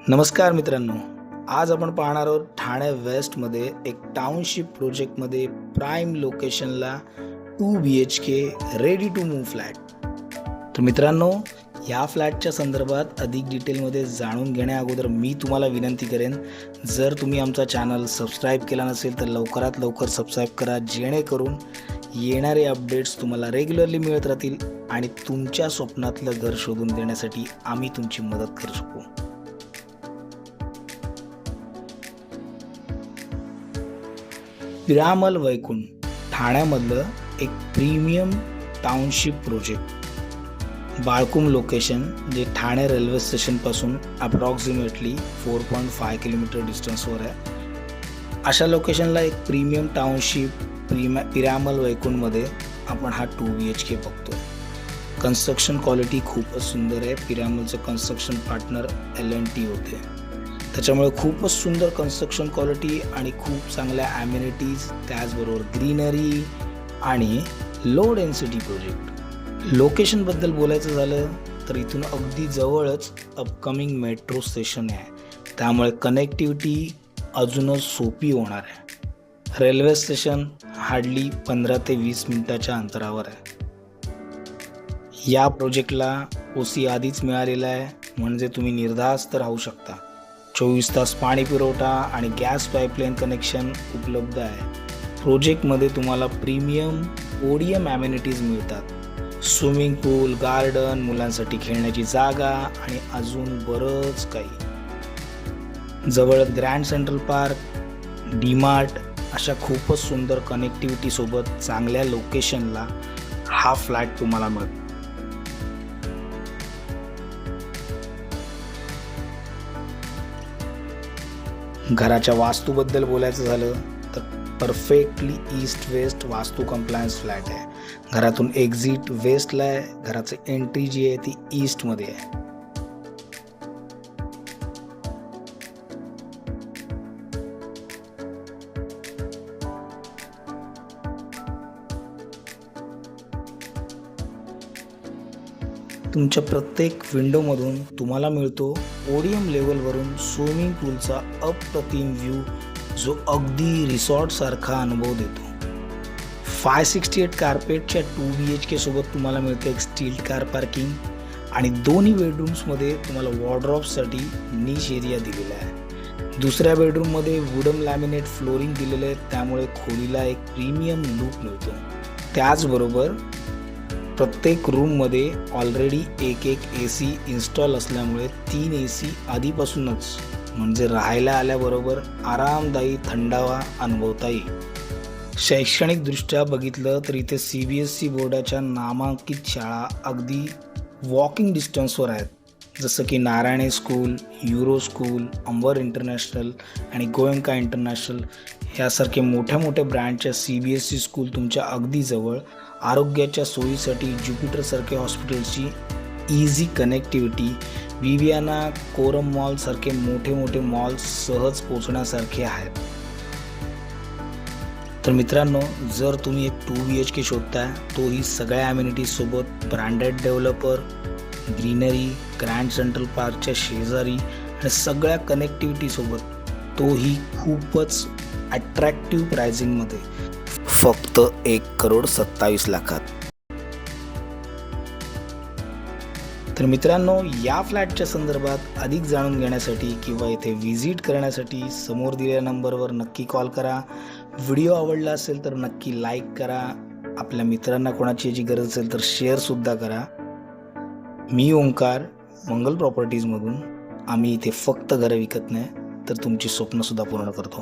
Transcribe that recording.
नमस्कार मित्रांनो, आज आपण पाहणार आहोत ठाणे वेस्टमध्ये एक टाउनशिप प्रोजेक्टमध्ये प्राईम लोकेशनला 2 BHK ready to move flat. तर मित्रांनो, या फ्लॅटच्या संदर्भात अधिक डिटेलमध्ये जाणून घेण्याअगोदर मी तुम्हाला विनंती करेन, जर तुम्ही आमचा चॅनल सबस्क्राईब केला नसेल तर लवकरात लवकर सबस्क्राईब करा, जेणेकरून येणारे अपडेट्स तुम्हाला रेग्युलरली मिळत राहतील आणि तुमच्या स्वप्नातलं घर शोधून देण्यासाठी आम्ही तुमची मदत करू शकू. पिरामल वैकुंठ ठाण्यामधलं एक प्रीमियम टाउनशिप प्रोजेक्ट. बाळकुम लोकेशन, जे ठाणे रेल्वे स्टेशनपासून अप्रॉक्सिमेटली 4.5 किलोमीटर डिस्टन्सवर आहे. अशा लोकेशनला एक प्रीमियम टाउनशिप पिरामल वैकुंठमध्ये आपण हा 2 BHK बघतो. कन्स्ट्रक्शन क्वालिटी खूपच सुंदर आहे. पिरामलचं कन्स्ट्रक्शन पार्टनर L&T होते, त्याच्यामुळे खूपच सुंदर कन्स्ट्रक्शन क्वालिटी आणि खूप चांगल्या ॲम्युनिटीज, त्याचबरोबर ग्रीनरी आणि लो डेन्सिटी प्रोजेक्ट. लोकेशनबद्दल बोलायचं झालं तर इथून अगदी जवळच अपकमिंग मेट्रो स्टेशन आहे, त्यामुळे कनेक्टिव्हिटी अजूनच सोपी होणार आहे. रेल्वे स्टेशन हार्डली 15 ते 20 मिनिटाच्या अंतरावर आहे. या प्रोजेक्टला OC आधीच मिळालेला आहे, म्हणजे तुम्ही निर्धास्त राहू शकता. 24 तास पाणी पुरवठा आणि गॅस पाईपलाईन कनेक्शन उपलब्ध आहे. प्रोजेक्टमध्ये तुम्हाला प्रीमियम ODM ॲम्युनिटीज मिळतात. स्विमिंग पूल, गार्डन, मुलांसाठी खेळण्याची जागा आणि अजून बरंच काही. जवळ ग्रँड सेंट्रल पार्क, डीमार्ट अशा खूपच सुंदर कनेक्टिव्हिटीसोबत चांगल्या लोकेशनला हा फ्लॅट तुम्हाला मिळतो. घराच्या वास्तूबद्दल बोलायचं झालं तर परफेक्टली ईस्ट वेस्ट वास्तू कंप्लायन्स फ्लॅट आहे. घरातून एक्झिट वेस्टला आहे, घराची एंट्री जी आहे ती ईस्टमध्ये आहे. तुमच्या प्रत्येक विंडोमधून तुम्हाला मिळतो ODM लेवलवरून स्विमिंग पूलचा अप्रतिम व्ह्यू, जो अगदी रिसॉर्टसारखा अनुभव देतो. 568 कार्पेटच्या 2 BHK सोबत तुम्हाला मिळते एक स्टील कार पार्किंग आणि दोन्ही बेडरूम्समध्ये तुम्हाला वॉर्डरॉब्ससाठी निश एरिया दिलेला आहे. दुसऱ्या बेडरूममध्ये वुडन लॅमिनेट फ्लोरिंग दिलेलं आहे, त्यामुळे खोलीला एक प्रीमियम लुक मिळतो. त्याचबरोबर प्रत्येक रूममध्ये ऑलरेडी एक AC इन्स्टॉल असल्यामुळे 3 AC आधीपासूनच, म्हणजे राहायला आल्याबरोबर आरामदायी थंडावा अनुभवता येईल. शैक्षणिकदृष्ट्या बघितलं तर इथे CBSE बोर्डाच्या नामांकित शाळा अगदी वॉकिंग डिस्टन्सवर आहेत, जसं की Narayana school, Euro school, Amber international आणि गोयंका इंटरनॅशनल यासारखे मोठ्या मोठ्या ब्रँडच्या CBSE स्कूल तुमच्या अगदी जवळ. आरोग्याच्या सोयीसाठी ज्युपिटरसारखे हॉस्पिटलची इझी कनेक्टिव्हिटी, विवियाना, कोरम मॉलसारखे मोठे मोठे मॉल्स सहज पोचण्यासारखे आहेत. तर मित्रांनो, जर तुम्ही एक 2 BHK शोधताय, तोही सगळ्या ॲम्युनिटीजसोबत, branded developer, greenery, grand central पार्कच्या शेजारी आणि सगळ्या कनेक्टिव्हिटीसोबत, तोही खूपच अट्रॅक्टिव्ह प्राइसिंगमध्ये, फक्त 1,27,00,000. तर मित्रांनो, या फ्लॅटच्या संदर्भात अधिक जाणून घेण्यासाठी किंवा इथे व्हिजिट करण्यासाठी समोर दिलेल्या नंबरवर नक्की कॉल करा. व्हिडिओ आवडला असेल तर नक्की लाईक करा. आपल्या मित्रांना कोणाची याची गरज असेल तर शेअरसुद्धा करा. मी ओंकार, मंगल प्रॉपर्टीजमधून. आम्ही इथे फक्त घरं विकत नाही तर तुमची स्वप्नसुद्धा पूर्ण करतो.